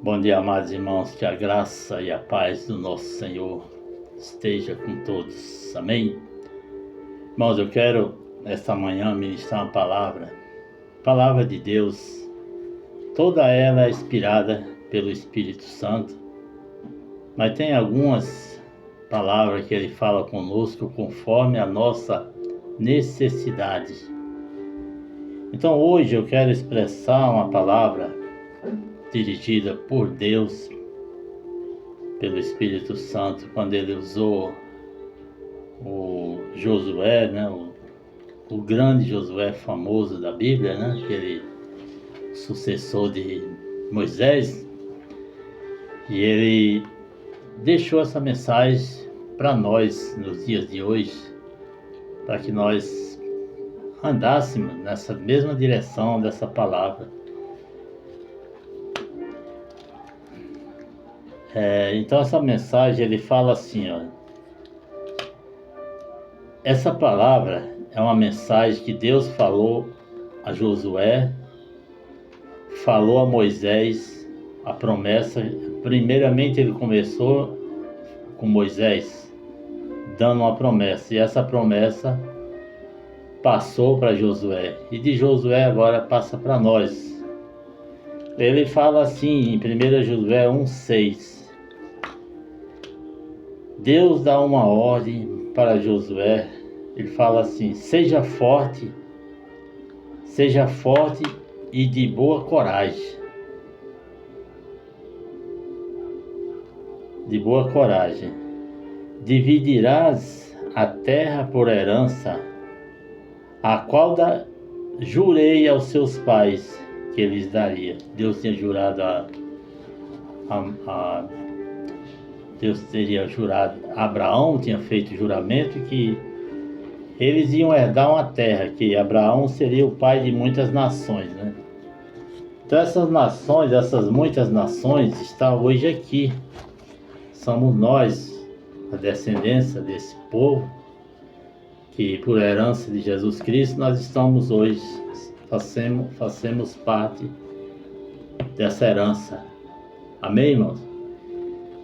Bom dia, amados irmãos, que a graça e a paz do nosso Senhor esteja com todos. Amém? Irmãos, eu quero esta manhã ministrar uma palavra de Deus, toda ela é inspirada pelo Espírito Santo, mas tem algumas palavras que ele fala conosco conforme a nossa necessidade. Então hoje eu quero expressar uma palavra dirigida por Deus, pelo Espírito Santo, quando ele usou o Josué, né? O grande Josué famoso da Bíblia, né? Aquele sucessor de Moisés, e ele deixou essa mensagem para nós nos dias de hoje, para que nós andássemos nessa mesma direção dessa palavra. Então essa mensagem ele fala assim, ó, essa palavra é uma mensagem que Deus falou a Josué, falou a Moisés, a promessa. Primeiramente ele começou com Moisés, dando uma promessa, e essa promessa passou para Josué, e de Josué agora passa para nós. Ele fala assim em 1 Josué 1:6, Deus dá uma ordem para Josué, ele fala assim, seja forte e de boa coragem. De boa coragem. Dividirás a terra por herança, a qual jurei aos seus pais que lhes daria. Deus tinha jurado Deus teria jurado, Abraão tinha feito juramento que eles iam herdar uma terra, que Abraão seria o pai de muitas nações, né? Então essas nações, essas muitas nações estão hoje aqui. Somos nós, a descendência desse povo, que por herança de Jesus Cristo nós estamos hoje, fazemos parte dessa herança. Amém, irmãos?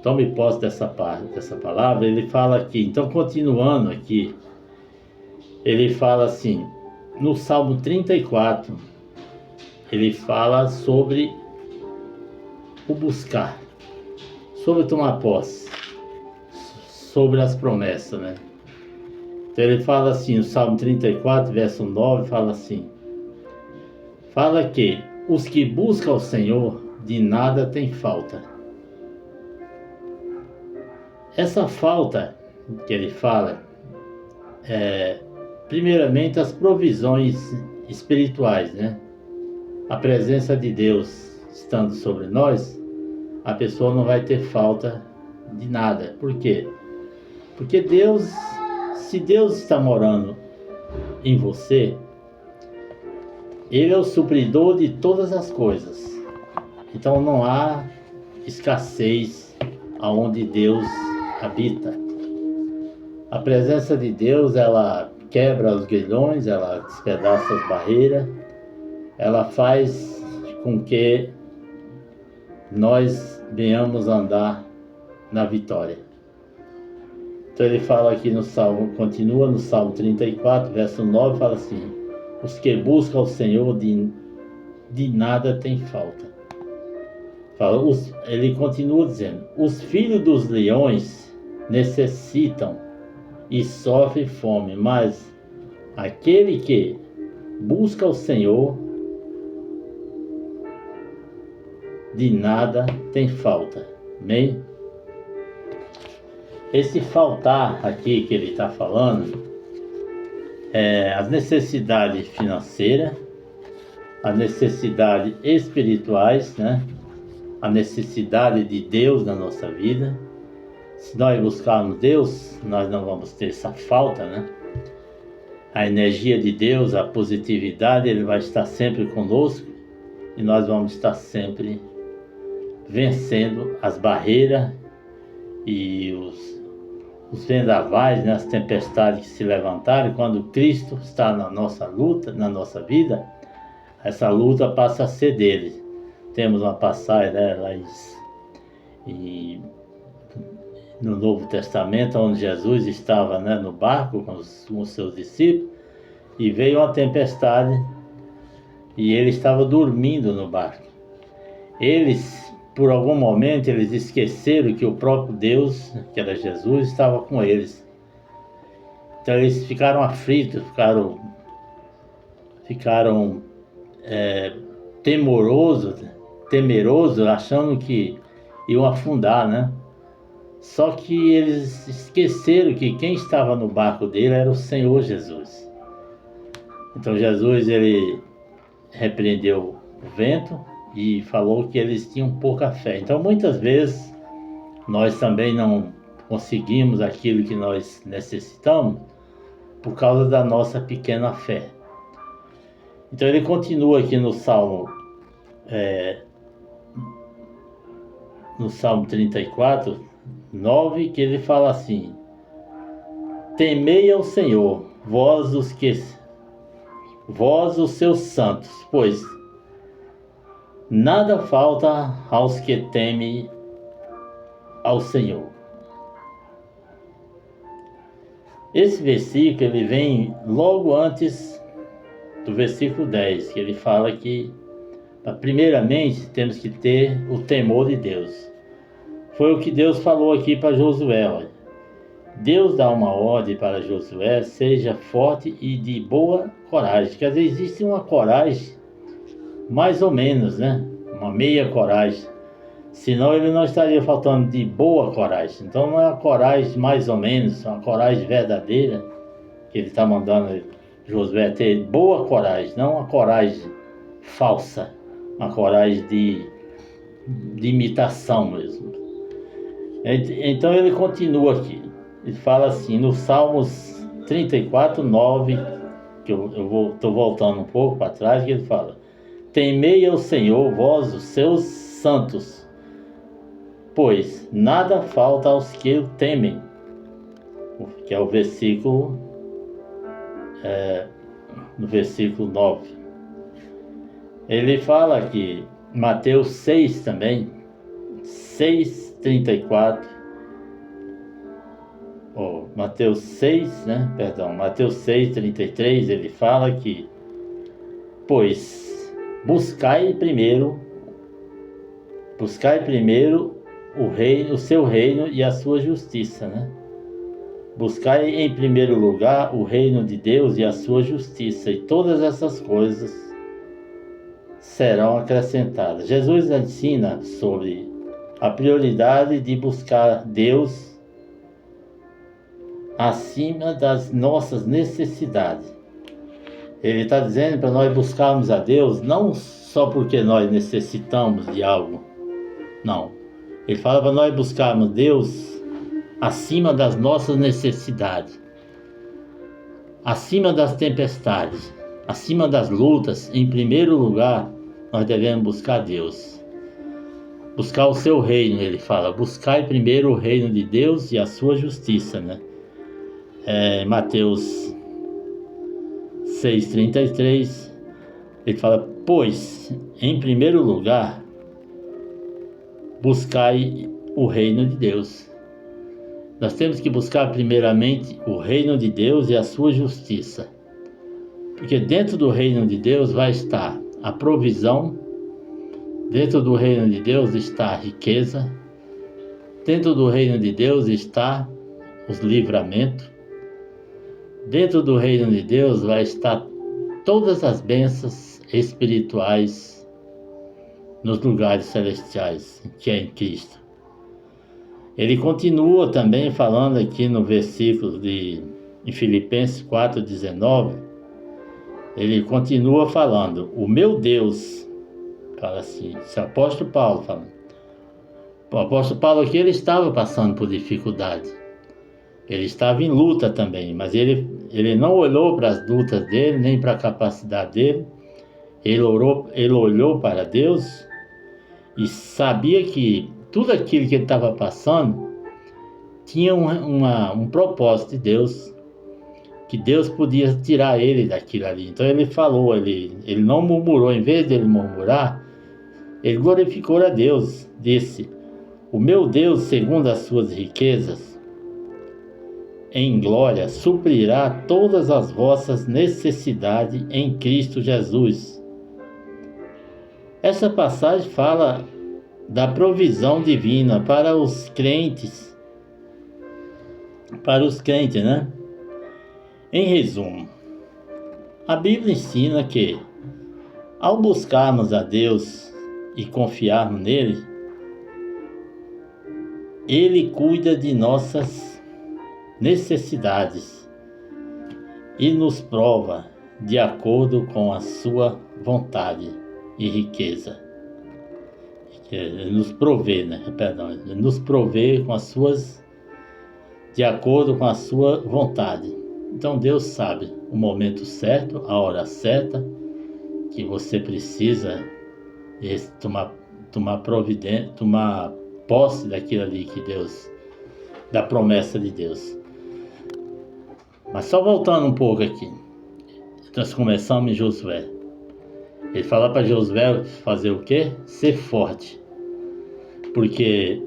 Tome posse dessa palavra. Ele fala aqui, então continuando aqui, ele fala assim, no Salmo 34, ele fala sobre o buscar, sobre tomar posse, sobre as promessas, né? Então ele fala assim, no Salmo 34, verso 9, fala assim, fala que os que buscam o Senhor de nada têm falta. Essa falta que ele fala primeiramente as provisões espirituais, né? A presença de Deus estando sobre nós, a pessoa não vai ter falta de nada. Por quê? Porque Deus, se Deus está morando em você, Ele é o supridor de todas as coisas. Então não há escassez aonde Deus habita. A presença de Deus, ela quebra os grilhões, ela despedaça as barreiras, ela faz com que nós venhamos andar na vitória. Então ele fala aqui no Salmo, continua no Salmo 34, verso 9, fala assim, os que buscam o Senhor de nada tem falta. Ele continua dizendo, os filhos dos leões necessitam e sofrem fome, mas aquele que busca o Senhor de nada tem falta. Amém? Esse faltar aqui que ele está falando é as necessidades financeiras, as necessidades espirituais, né? A necessidade de Deus na nossa vida. Se nós buscarmos Deus, nós não vamos ter essa falta, né? A energia de Deus, a positividade, Ele vai estar sempre conosco e nós vamos estar sempre vencendo as barreiras e os vendavais, né? As tempestades que se levantarem. Quando Cristo está na nossa luta, na nossa vida, essa luta passa a ser dele. temos uma passagem, né, lá no Novo Testamento, onde Jesus estava, né, no barco com os seus discípulos, e veio uma tempestade e ele estava dormindo no barco. Eles, por algum momento, eles esqueceram que o próprio Deus, que era Jesus, estava com eles. Então eles ficaram aflitos, ficaram temerosos, achando que iam afundar, né? Só que eles esqueceram que quem estava no barco dele era o Senhor Jesus. Então Jesus, ele repreendeu o vento e falou que eles tinham pouca fé. Então muitas vezes nós também não conseguimos aquilo que nós necessitamos por causa da nossa pequena fé. Então ele continua aqui no Salmo 34, 9, que ele fala assim: temei ao Senhor, vós os seus santos, pois nada falta aos que temem ao Senhor. Esse versículo ele vem logo antes do versículo 10, que ele fala que primeiramente temos que ter o temor de Deus. Foi o que Deus falou aqui para Josué. Olha. Deus dá uma ordem para Josué: seja forte e de boa coragem. Quer dizer, existe uma coragem mais ou menos, né? Uma meia coragem. Senão ele não estaria faltando de boa coragem. Então não é uma coragem mais ou menos, é uma coragem verdadeira que ele está mandando Josué ter. Boa coragem, não uma coragem falsa, uma coragem de imitação mesmo. Então ele continua aqui. Ele fala assim no Salmos 34, 9, que eu estou voltando um pouco para trás, que ele fala: temei ao Senhor, vós os seus santos, pois nada falta aos que o temem. Que é o versículo no versículo 9. Ele fala aqui, Mateus 6 também, 6:34. Mateus 6, né? Perdão, Mateus 6:33, ele fala que, pois buscai primeiro o seu reino e a sua justiça, né? Buscai em primeiro lugar o reino de Deus e a sua justiça, e todas essas coisas serão acrescentadas. Jesus ensina sobre a prioridade de buscar Deus acima das nossas necessidades. Ele está dizendo para nós buscarmos a Deus não só porque nós necessitamos de algo, não. Ele fala para nós buscarmos Deus acima das nossas necessidades, acima das tempestades, acima das lutas. Em primeiro lugar, nós devemos buscar Deus. Buscar o seu reino, ele fala. Buscai primeiro o reino de Deus e a sua justiça, né? Mateus 6:33, ele fala: pois, em primeiro lugar, buscai o reino de Deus. Nós temos que buscar primeiramente o reino de Deus e a sua justiça. Porque dentro do reino de Deus vai estar a provisão, dentro do reino de Deus está a riqueza, dentro do reino de Deus está os livramentos, dentro do reino de Deus vai estar todas as bênçãos espirituais nos lugares celestiais, que é em Cristo. Ele continua também falando aqui no versículo em Filipenses 4:19, ele continua falando: o meu Deus, fala assim, esse apóstolo Paulo falando. O apóstolo Paulo aqui, ele estava passando por dificuldade, ele estava em luta também, mas ele não olhou para as lutas dele, nem para a capacidade dele. Ele olhou para Deus e sabia que tudo aquilo que ele estava passando tinha um propósito de Deus, que Deus podia tirar ele daquilo ali. Então ele falou, ele não murmurou. Em vez de ele murmurar, Ele glorificou a Deus, disse: o meu Deus, segundo as suas riquezas, em glória, suprirá todas as vossas necessidades em Cristo Jesus. Essa passagem fala da provisão divina para os crentes, né? Em resumo, a Bíblia ensina que, ao buscarmos a Deus e confiarmos nele, Ele cuida de nossas necessidades e nos prova de acordo com a sua vontade e riqueza. Ele nos provê, né? Perdão, ele nos provê com as suas, de acordo com a sua vontade. Então Deus sabe o momento certo, a hora certa, que você precisa tomar providência, tomar posse daquilo ali que Deus, da promessa de Deus. Mas só voltando um pouco aqui, nós começamos em Josué. Ele fala para Josué fazer o quê? Ser forte. Porque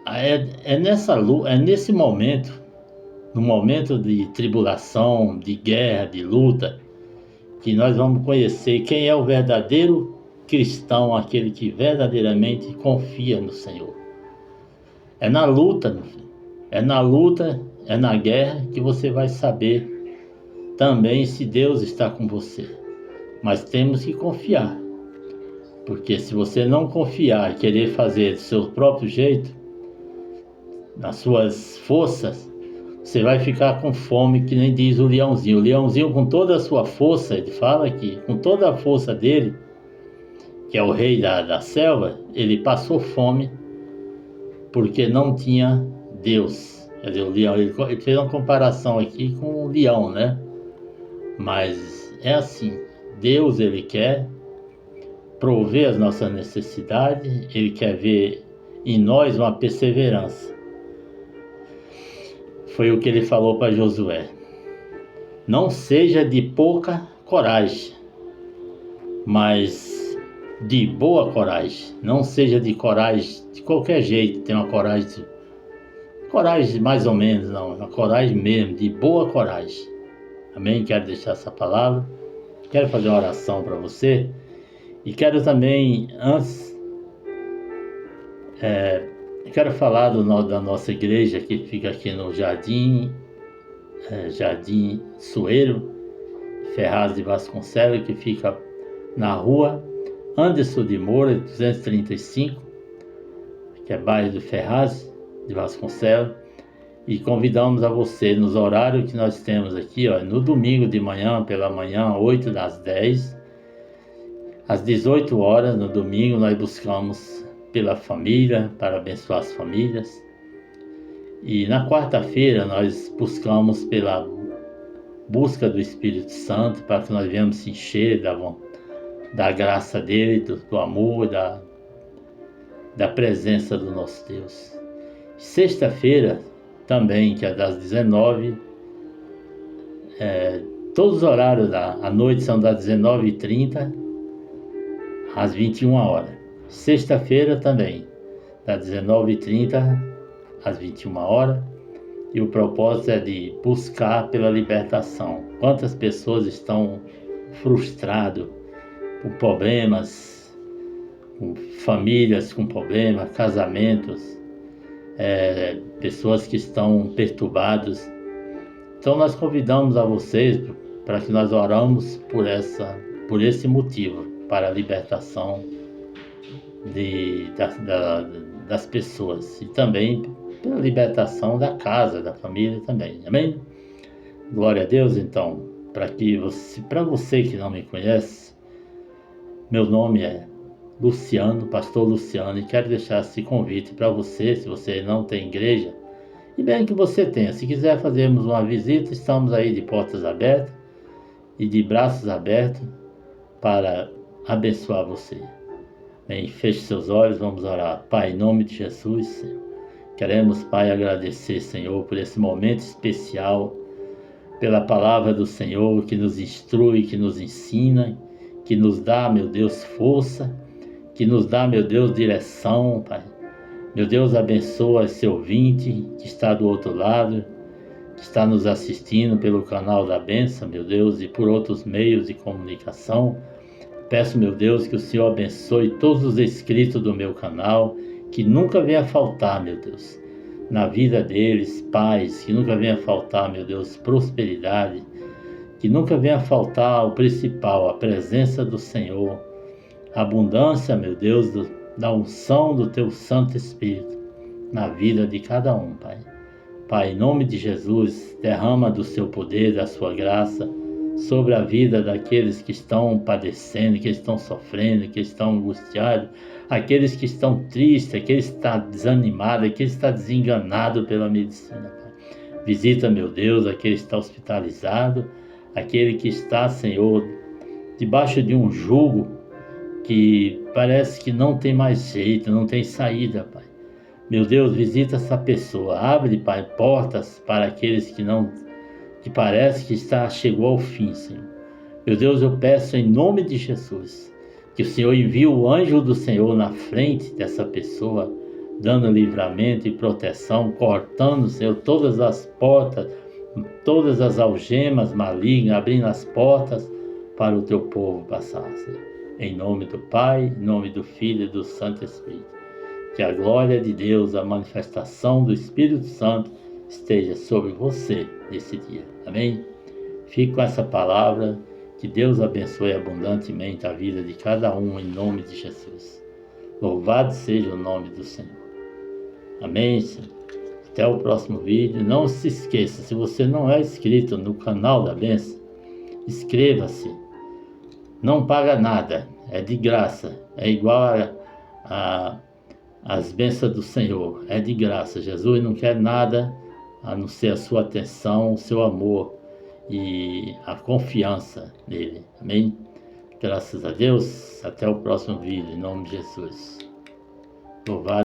é nesse momento, no momento de tribulação, de guerra, de luta, que nós vamos conhecer quem é o verdadeiro cristão, aquele que verdadeiramente confia no Senhor. É na luta, meu filho. É na luta, é na guerra que você vai saber também se Deus está com você. Mas temos que confiar. Porque se você não confiar e querer fazer do seu próprio jeito, nas suas forças, você vai ficar com fome, que nem diz o leãozinho. O leãozinho, com toda a sua força, ele fala que com toda a força dele, que é o rei da selva, ele passou fome porque não tinha Deus. Quer dizer, o leão, ele fez uma comparação aqui com o leão, né? Mas é assim, Deus, ele quer prover as nossas necessidades, ele quer ver em nós uma perseverança. Foi o que ele falou para Josué: não seja de pouca coragem, mas de boa coragem. Não seja de coragem de qualquer jeito, tem uma coragem mais ou menos, não, uma coragem mesmo, de boa coragem. Amém? Quero deixar essa palavra, quero fazer uma oração para você. E quero também, antes, quero falar da nossa igreja, que fica aqui no Jardim Sueiro, Ferraz de Vasconcelos, que fica na rua Anderson de Moura, 235, que é bairro do Ferraz de Vasconcelos. E convidamos a você nos horários que nós temos aqui, no domingo de manhã, pela manhã, 8 das 10, às 18 horas, no domingo, nós buscamos pela família, para abençoar as famílias. E na quarta-feira, nós buscamos pela busca do Espírito Santo, para que nós venhamos se encher da graça dele, do amor, da presença do nosso Deus. Sexta-feira, também, que é das 19, todos os horários à noite são das 19h30 às 21 horas. Sexta-feira também, das 19h30 às 21 horas. E o propósito é de buscar pela libertação. Quantas pessoas estão frustradas por problemas, com famílias com problemas, casamentos, pessoas que estão perturbadas. Então nós convidamos a vocês para que nós oramos por esse motivo, para a libertação das pessoas, e também pela libertação da casa, da família também. Amém? Glória a Deus. Então, para você que não me conhece, meu nome é Luciano, pastor Luciano, e quero deixar esse convite para você, se você não tem igreja, e bem que você tenha. Se quiser fazermos uma visita, estamos aí de portas abertas e de braços abertos para abençoar você. Bem, feche seus olhos, vamos orar. Pai, em nome de Jesus, queremos, Pai, agradecer, Senhor, por esse momento especial, pela palavra do Senhor que nos instrui, que nos ensina, que nos dá, meu Deus, força, que nos dá, meu Deus, direção, Pai. Meu Deus, abençoa esse ouvinte que está do outro lado, que está nos assistindo pelo canal da Bênção, meu Deus, e por outros meios de comunicação. Peço, meu Deus, que o Senhor abençoe todos os inscritos do meu canal, que nunca venha faltar, meu Deus, na vida deles, paz, que nunca venha faltar, meu Deus, prosperidade, que nunca venha faltar o principal, a presença do Senhor, a abundância, meu Deus, da unção do Teu Santo Espírito na vida de cada um, Pai. Pai, em nome de Jesus, derrama do Seu poder, da Sua graça, sobre a vida daqueles que estão padecendo, que estão sofrendo, que estão angustiados, aqueles que estão tristes, aqueles que estão desanimados, aqueles que estão desenganados pela medicina, Pai. Visita, meu Deus, aquele que está hospitalizado, aquele que está, Senhor, debaixo de um jugo que parece que não tem mais jeito, não tem saída, Pai. Meu Deus, visita essa pessoa, abre, Pai, portas para aqueles que parece que chegou ao fim, Senhor. Meu Deus, eu peço em nome de Jesus, que o Senhor envie o anjo do Senhor na frente dessa pessoa, dando livramento e proteção, cortando, Senhor, todas as portas, todas as algemas malignas, abrindo as portas para o Teu povo passar, Senhor. Em nome do Pai, em nome do Filho e do Santo Espírito. Que a glória de Deus, a manifestação do Espírito Santo esteja sobre você nesse dia. Amém? Fique com essa palavra. Que Deus abençoe abundantemente a vida de cada um em nome de Jesus. Louvado seja o nome do Senhor. Amém, Senhor? Até o próximo vídeo. Não se esqueça, se você não é inscrito no canal da Bênção, inscreva-se. Não paga nada, é de graça, é igual às bênçãos do Senhor, é de graça. Jesus não quer nada a não ser a sua atenção, o seu amor e a confiança nele. Amém? Graças a Deus, até o próximo vídeo, em nome de Jesus. Louvado